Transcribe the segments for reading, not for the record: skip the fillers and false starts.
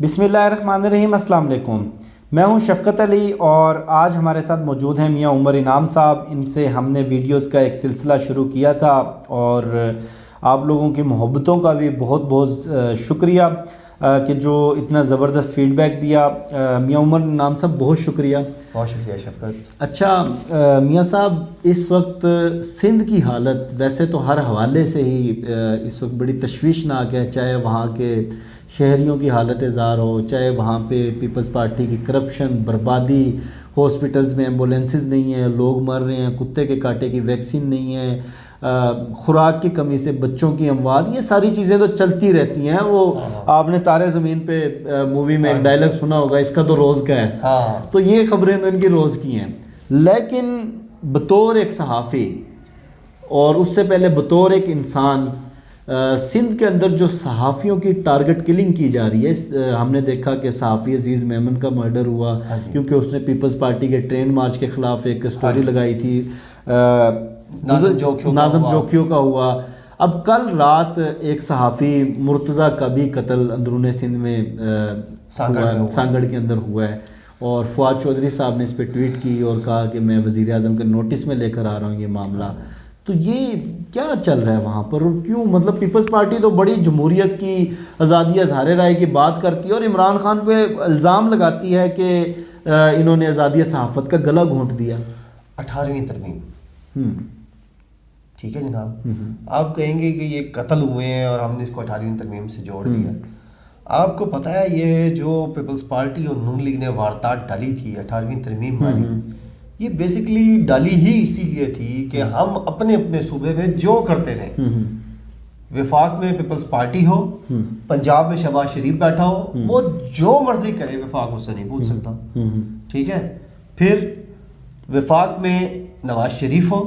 بسم اللہ الرحمن الرحیم. السلام علیکم. میں ہوں شفقت علی اور آج ہمارے ساتھ موجود ہیں میاں عمر انعام صاحب. ان سے ہم نے ویڈیوز کا ایک سلسلہ شروع کیا تھا اور آپ لوگوں کی محبتوں کا بھی بہت بہت شکریہ کہ جو اتنا زبردست فیڈ بیک دیا. میاں عمر انعام صاحب بہت شکریہ. بہت شکریہ شفقت. اچھا میاں صاحب، اس وقت سندھ کی حالت ویسے تو ہر حوالے سے ہی اس وقت بڑی تشویشناک ہے، چاہے وہاں کے شہریوں کی حالت زار ہو، چاہے وہاں پہ پیپلز پارٹی کی کرپشن، بربادی، ہاسپٹلز میں ایمبولینسز نہیں ہیں، لوگ مر رہے ہیں، کتے کے کاٹے کی ویکسین نہیں ہے، خوراک کی کمی سے بچوں کی اموات، یہ ساری چیزیں تو چلتی رہتی ہیں. وہ آپ نے تارے زمین پہ مووی میں ایک ڈائلاگ سنا ہوگا، اس کا تو روز کا ہے. تو یہ خبریں تو ان کی روز کی ہیں. لیکن بطور ایک صحافی اور اس سے پہلے بطور ایک انسان، سندھ کے اندر جو صحافیوں کی ٹارگٹ کلنگ کی جا رہی ہے، ہم نے دیکھا کہ صحافی عزیز میمن کا مرڈر ہوا کیونکہ اس نے پیپلز پارٹی کے ٹرین مارچ کے خلاف ایک سٹوری لگائی تھی. ناظم جوکھیوں کا ہوا. اب کل رات ایک صحافی مرتضیٰ کا بھی قتل اندرون سندھ میں سانگڑ کے اندر ہوا ہے اور فواد چودھری صاحب نے اس پہ ٹویٹ کی اور کہا کہ میں وزیر اعظم کے نوٹس میں لے کر آ رہا ہوں یہ معاملہ. تو یہ کیا چل رہا ہے وہاں پر اور کیوں؟ مطلب پیپلز پارٹی تو بڑی جمہوریت کی، آزادی اظہار رائے کی بات کرتی ہے اور عمران خان پہ الزام لگاتی ہے کہ انہوں نے آزادی صحافت کا گلا گھونٹ دیا. 18ویں ترمیم. ٹھیک ہے جناب، آپ کہیں گے کہ یہ قتل ہوئے ہیں اور ہم نے اس کو 18ویں ترمیم سے جوڑ دیا. آپ کو پتہ ہے یہ جو پیپلز پارٹی اور نون لیگ نے واردات ڈالی تھی 18ویں ترمیم والی، یہ بیسکلی ڈالی ہی اسی لیے تھی کہ ہم اپنے اپنے صوبے میں جو کرتے رہیں، وفاق میں پیپلز پارٹی ہو، پنجاب میں شہباز شریف بیٹھا ہو، وہ جو مرضی کرے وفاق اس سے نہیں پوچھ سکتا. ٹھیک ہے، پھر وفاق میں نواز شریف ہو،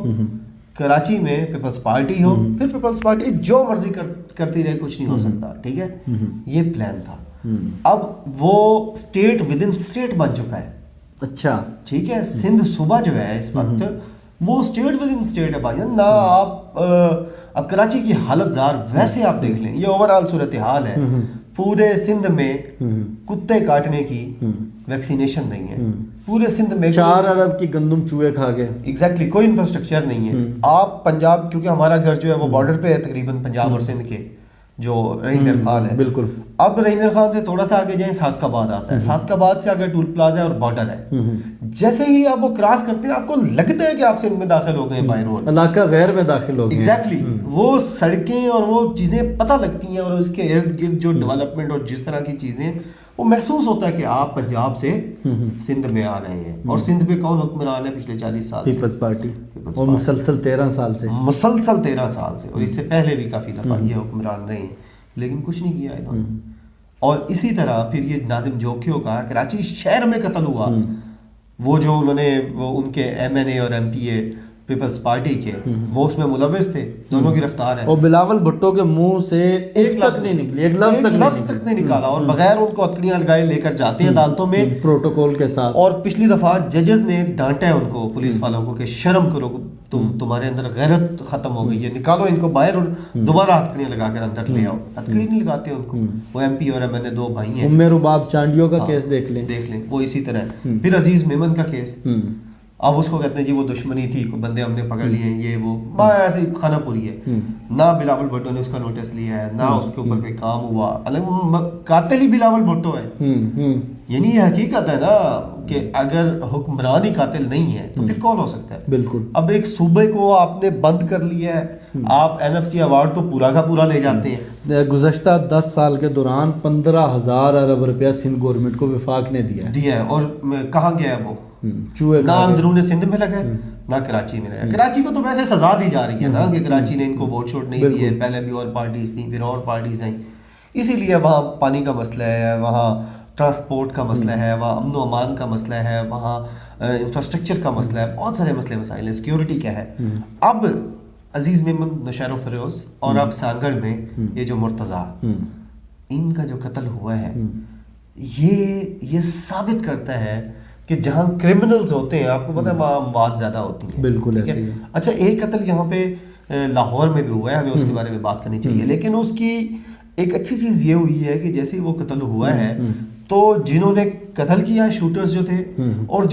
کراچی میں پیپلز پارٹی ہو، پھر پیپلز پارٹی جو مرضی کرتی رہے، کچھ نہیں ہو سکتا. ٹھیک ہے، یہ پلان تھا. اب وہ اسٹیٹ ود ان اسٹیٹ بن چکا ہے. اچھا ٹھیک ہے، سندھ صوبہ جو ہے اس وقت وہ اسٹیٹ ود ان اسٹیٹ ہے بھائی جان. نہ آپ اب کراچی کی حالت زار ویسے آپ دیکھ لیں، یہ اوور آل صورتحال ہے. پورے سندھ میں کتے کاٹنے کی ویکسینیشن نہیں ہے. پورے سندھ میں 4 ارب کی گندم چوہے کھا گئے. ایگزیکٹلی کوئی انفراسٹرکچر نہیں ہے. آپ پنجاب، کیونکہ ہمارا گھر جو ہے وہ بارڈر پہ ہے تقریباً پنجاب اور سندھ کے، جو رحیم میر خان ہے. بالکل. اب رحیم میر خان سے تھوڑا سا آگے جائیں صادق آباد آتا ہے، صادق آباد سے آگے ٹول پلازا ہے اور بارڈر ہے. جیسے ہی آپ وہ کراس کرتے ہیں آپ کو لگتا ہے کہ آپ سندھ میں داخل ہو گئے بائی روڈ، علاقہ غیر میں داخل ہو گئے. ایگزیکٹلی وہ سڑکیں اور وہ چیزیں پتہ لگتی ہیں اور اس کے ارد گرد جو ڈیولپمنٹ اور جس طرح کی چیزیں، وہ محسوس ہوتا ہے کہ آپ پنجاب سے سندھ میں آ رہے ہیں. اور سندھ میں کون حکمران ہے پچھلے 40 سال سے؟ پیپلز پارٹی. اور مسلسل 13 سال سے، مسلسل 13 سال سے، اور اس سے پہلے بھی کافی دفعہ یہ حکمران رہے ہیں، لیکن کچھ نہیں کیا انہوں نے. اور اسی طرح پھر یہ ناظم جوکھیوں کا کراچی شہر میں قتل ہوا. وہ جو انہوں نے ان کے ایم این اے اور ایم پی اے پیپلز پارٹی کے، وہ اس میں ملوث تھے، دونوں گرفتار ہیں. اور بلاول بھٹو کے منہ سے ایک تک نہیں نکلی، ایک لفظ تک نہیں نکالا، اور بغیر ان کو ہتکڑیاں لگائے لے کر جاتے ہیں عدالتوں میں پروٹوکول کے ساتھ. اور پچھلی دفعہ ججز نے ڈانٹا ہے ان کو، پولیس والوں کو، کہ شرم کرو، تمہارے اندر غیرت ختم ہو گئی ہے، نکالو ان کو باہر اور دوبارہ ہتکڑیاں لگا کر اندر لے آؤ. ہتکڑی نہیں لگاتے ان کو. وہ ایم پی اور ایم این اے 2 بھائی ہیں. رباب چانڈیوں کا کیس دیکھ لیں، وہ اسی طرح. پھر عزیز میمن کا کیس، اب اس کو کہتے ہیں جی وہ دشمنی تھی، بندے ہم نے پکڑ لیے ہیں، یہ وہ ایسے خانہ پوری ہے. نہ بلاول بھٹو نے اس کا نوٹس لیا ہے، نہ اس کے اوپر کوئی کام ہوا. قاتل ہی بلاول بھٹو ہے. یعنی یہ حقیقت ہے نا کہ اگر حکمران ہی قاتل نہیں ہے تو پھر کون ہو سکتا ہے؟ بالکل. اب ایک صوبے کو آپ نے بند کر لیا ہے، آپ NFC ایوارڈ تو پورا کا پورا لے جاتے ہیں. گزشتہ 10 سال کے دوران 15,000 ارب روپیہ سندھ گورنمنٹ کو وفاق نے دیا ہے. اور کہاں گیا ہے وہ؟ نہ اندرون سندھ میں لگا ہے، نہ کراچی میں لگا. کراچی کو تو ویسے سزا دی جا رہی ہے نا کہ کراچی نے ان کو ووٹ شوٹ نہیں دیے. پہلے بھی اور پارٹیز تھیں، پھر اور پارٹیز آئیں. اسی لیے وہاں پانی کا مسئلہ ہے، وہاں ٹرانسپورٹ کا مسئلہ ہے، وہاں امن و امان کا مسئلہ ہے، وہاں انفراسٹرکچر کا مسئلہ ہے، بہت سارے مسئلے مسائل ہیں. سیکیورٹی کیا ہے. اب عزیز میمن، نوشہر و فیروز اور اب سانگڑ میں یہ جو مرتضیٰ، ان کا جو قتل ہوا ہے، یہ ثابت کرتا ہے کہ جہاں کرمنلز ہوتے ہیں، آپ کو پتہ ہے وہاں اموات زیادہ ہوتی ہیں. بالکل ایسے ہی. اچھا، ایک قتل یہاں پہ لاہور میں بھی ہوا ہے، ہمیں اس کے بارے میں بات کرنی چاہیے، لیکن اس کی ایک اچھی چیز یہ ہوئی ہے کہ جیسے وہ قتل ہوا ہے تو جنہوں نے قتل کیا شوٹرز جو تھے اور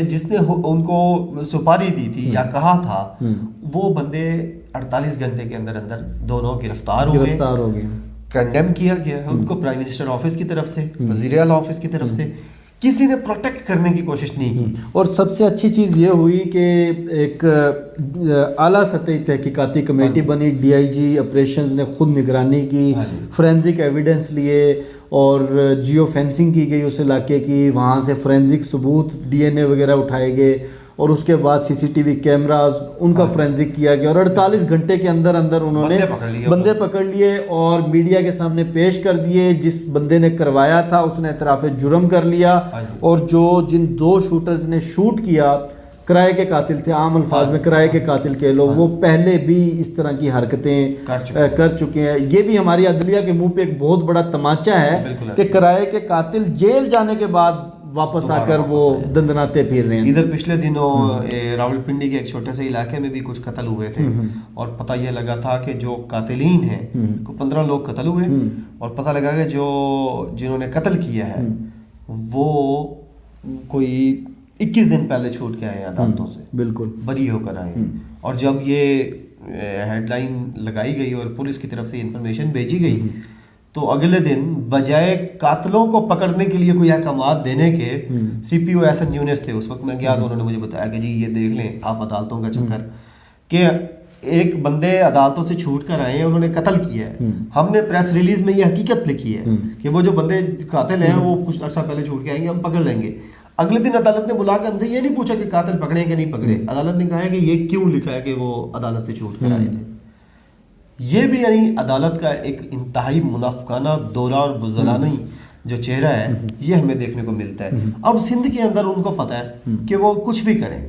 جس نے ان کو سپاری دی تھی یا کہا تھا وہ بندے 48 گھنٹے کے اندر اندر دونوں گرفتار ہو گئے، کنڈیم کیا گیا ہے ان کو پرائم منسٹر آفس کی طرف سے، وزیر اعلیٰ آفس کی طرف سے، کسی نے پروٹیکٹ کرنے کی کوشش نہیں کی۔ اور سب سے اچھی چیز یہ ہوئی کہ ایک اعلیٰ سطحی تحقیقاتی کمیٹی بنی، ڈی آئی جی آپریشنز نے خود نگرانی کی، فورینزک ایویڈنس لیے اور جیو فینسنگ کی گئی اس علاقے کی، وہاں سے فورینزک ثبوت ڈی این اے وغیرہ اٹھائے گئے اور اس کے بعد سی سی ٹی وی کیمراز ان کا فورینزک کیا گیا اور 48 گھنٹے کے اندر اندر انہوں نے بندے پکڑ لیے اور میڈیا کے سامنے پیش کر دیے۔ جس بندے نے کروایا تھا اس نے اعتراف جرم کر لیا اور جن 2 شوٹرز نے شوٹ کیا کرائے کے قاتل تھے، عام الفاظ میں کرائے کے قاتل کہہ لو، وہ پہلے بھی اس طرح کی حرکتیں کر چکے ہیں۔ یہ بھی ہماری عدلیہ کے منہ پہ ایک بہت بڑا تماچا ہے کہ کرائے کے قاتل جیل جانے کے بعد واپس آ کر وہ دندناتے پھر رہے ہیں۔ ادھر پچھلے دنوں راولپنڈی کے ایک چھوٹے سے علاقے میں بھی کچھ قتل ہوئے تھے اور پتہ یہ لگا تھا کہ جو قاتلین ہیں 15 لوگ قتل ہوئے اور پتہ لگا کہ جنہوں نے قتل کیا ہے وہ کوئی 21 دن پہلے چھوٹ کے آئے ہیں عدالتوں سے، بالکل بری ہو کر آئے ہیں۔ اور جب یہ ہیڈ لائن لگائی گئی اور پولیس کی طرف سے انفارمیشن بھیجی گئی تو اگلے دن بجائے قاتلوں کو پکڑنے کے لیے کوئی احکامات دینے کے سی پی او ایس این یونس تھے، اس وقت میں گیا تو انہوں نے مجھے بتایا کہ جی یہ دیکھ لیں آپ عدالتوں کا چکر کہ ایک بندے عدالتوں سے چھوٹ کر آئے ہیں، انہوں نے قتل کیا ہے، ہم نے پریس ریلیز میں یہ حقیقت لکھی ہے کہ وہ جو بندے قاتل ہیں وہ کچھ عرصہ پہلے چھوٹ کے آئیں گے، ہم پکڑ لیں گے۔ اگلے دن عدالت نے بلا کے ہم سے یہ نہیں پوچھا کہ قاتل پکڑے کہ نہیں پکڑے، عدالت نے کہا ہے کہ یہ کیوں لکھا ہے کہ وہ عدالت سے چھوٹ کر آئے تھے۔ یہ بھی یعنی عدالت کا ایک انتہائی منافقانہ دورہ اور بزدلانہ جو چہرہ ہے یہ ہمیں دیکھنے کو ملتا ہے۔ اب سندھ کے اندر ان کو پتہ ہے کہ وہ کچھ بھی کریں،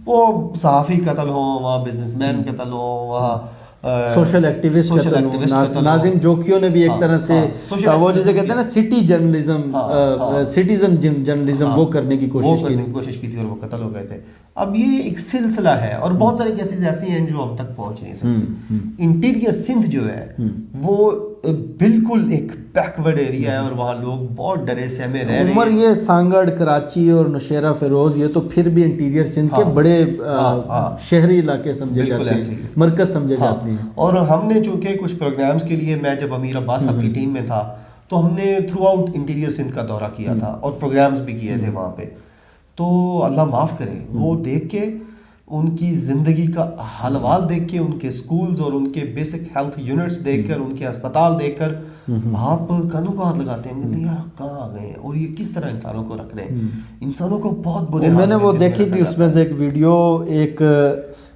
وہ صحافی قتل ہوں، وہاں بزنس مین قتل ہوں، وہاں سوشل ایکٹیوسٹ ناظم جوکیوں نے بھی ایک طرح سے وہ جسے کہتے ہیں نا سٹی جرنلزم، سٹیزن جرنلزم وہ کرنے کی کوشش کی تھی اور وہ قتل ہو گئے تھے۔ اب یہ ایک سلسلہ ہے اور بہت سارے کیسز ایسی ہیں جو ہم تک پہنچ نہیں سکتے۔ انٹیریئر سندھ جو ہے وہ بالکل ایک بیکورڈ ایریا ہے اور وہاں لوگ بہت ڈرے سہمے رہ رہے ہیں۔ عمر یہ سانگڑ، کراچی اور نوشیرہ فیروز یہ تو پھر بھی انٹیریئر سندھ کے بڑے شہری علاقے سمجھے جاتے ہیں، مرکز سمجھے جاتے ہیں۔ اور ہم نے چونکہ کچھ پروگرامز کے لیے، میں جب امیر عباس صاحب کی ٹیم میں تھا تو ہم نے تھرو آؤٹ انٹیریئر سندھ کا دورہ کیا تھا اور پروگرامز بھی کیے تھے وہاں پہ۔ تو اللہ معاف کرے، وہ دیکھ کے ان کی زندگی کا حال وال دیکھ کے، ان کے سکولز اور ان کے بیسک ہیلتھ یونٹس دیکھ کر، ان کے اسپتال دیکھ کر آپ کانوں کو ہاتھ لگاتے ہیں کہ یار کہاں آ گئے ہیں اور یہ کس طرح انسانوں کو رکھ رہے ہیں، انسانوں کو بہت برے۔ میں نے وہ دیکھی تھی، اس میں سے ایک ویڈیو، ایک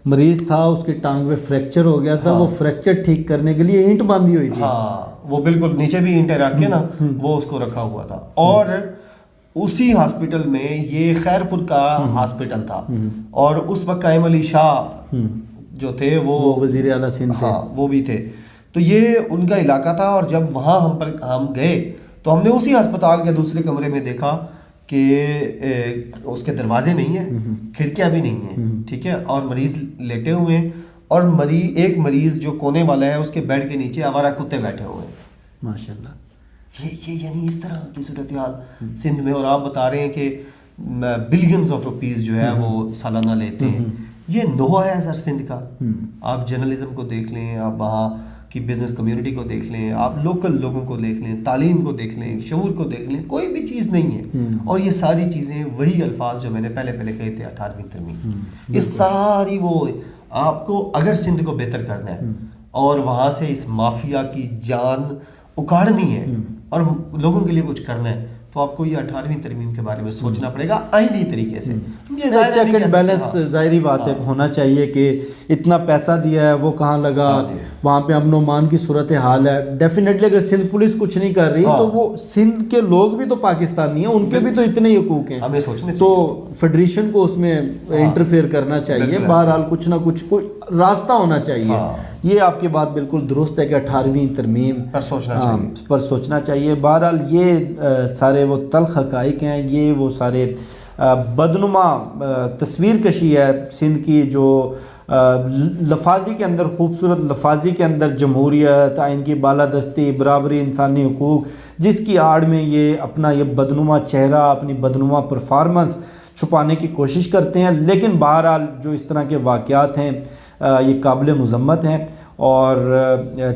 مریض تھا اس کی ٹانگ میں فریکچر ہو گیا تھا، وہ فریکچر ٹھیک کرنے کے لیے اینٹ باندھی ہوئی تھی، ہاں وہ بالکل نیچے بھی اینٹیں رکھ کے نا وہ اس کو رکھا ہوا تھا۔ اور اسی ہاسپٹل میں یہ خیر پور کا ہاسپٹل تھا اور اس وقت قائم علی شاہ جو تھے وہ وزیر اعلیٰ سندھ تھے، وہ بھی تھے، تو یہ ان کا علاقہ تھا۔ اور جب وہاں ہم گئے تو ہم نے اسی ہسپتال کے دوسرے کمرے میں دیکھا کہ اس کے دروازے نہیں ہیں، کھڑکیاں بھی نہیں ہیں، ٹھیک ہے، اور مریض لیٹے ہوئے ہیں اور ایک مریض جو کونے والا ہے اس کے بیڈ کے نیچے آوارہ کتے بیٹھے ہوئے ہیں۔ ماشاءاللہ، یہ یعنی اس طرح کی صورتحال سندھ میں، اور آپ بتا رہے ہیں کہ بلینز آف روپیز جو ہے وہ سالانہ لیتے ہیں۔ یہ نوحہ ہے سر سندھ کا۔ آپ جرنلزم کو دیکھ لیں، آپ وہاں کی بزنس کمیونٹی کو دیکھ لیں، آپ لوکل لوگوں کو دیکھ لیں، تعلیم کو دیکھ لیں، شعور کو دیکھ لیں، کوئی بھی چیز نہیں ہے۔ اور یہ ساری چیزیں وہی الفاظ جو میں نے پہلے کہے تھے 18ویں ترمیم، یہ ساری وہ آپ کو اگر سندھ کو بہتر کرنا ہے اور وہاں سے اس مافیا کی جان اکاڑنی ہے اور لوگوں کے لیے کچھ کرنا ہے تو آپ کو یہ 18ویں ترمیم کے بارے میں سوچنا پڑے گا آئینی طریقے سے۔ چیک اینڈ بیلنس ظاہری بات ہے ہونا چاہیے کہ اتنا پیسہ دیا ہے وہ کہاں لگا، وہاں پہ امن و امان کی صورتحال ہے۔ ڈیفینیٹلی اگر سندھ پولیس کچھ نہیں کر رہی تو وہ سندھ کے لوگ بھی تو پاکستانی ہیں، ان کے بھی تو اتنے ہی حقوق ہیں، ہمیں سوچنے تو فیڈریشن کو اس میں انٹرفیئر کرنا چاہیے۔ بہرحال کچھ نہ کچھ کوئی راستہ ہونا چاہیے۔ یہ آپ کی بات بالکل درست ہے کہ 18ویں ترمیم پر سوچنا چاہیے۔ بہرحال یہ سارے وہ تلخ حقائق ہیں، یہ وہ سارے بدنما تصویر کشی ہے سندھ کی جو لفاظی کے اندر خوبصورت لفاظی کے اندر جمہوریت، آئین کی بالادستی، برابری، انسانی حقوق، جس کی آڑ میں یہ اپنا یہ بدنما چہرہ، اپنی بدنما پرفارمنس چھپانے کی کوشش کرتے ہیں. لیکن بہرحال جو اس طرح کے واقعات ہیں یہ قابل مذمت ہیں، اور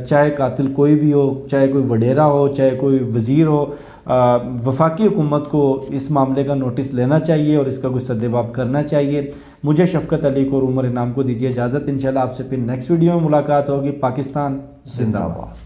چاہے قاتل کوئی بھی ہو، چاہے کوئی وڈیرا ہو، چاہے کوئی وزیر ہو، وفاقی حکومت کو اس معاملے کا نوٹس لینا چاہیے اور اس کا کوئی سدباب کرنا چاہیے. مجھے شفقت علی کو اور عمر انعام کو دیجیے اجازت. انشاءاللہ آپ سے پھر نیکسٹ ویڈیو میں ملاقات ہوگی. پاکستان زندہ باد.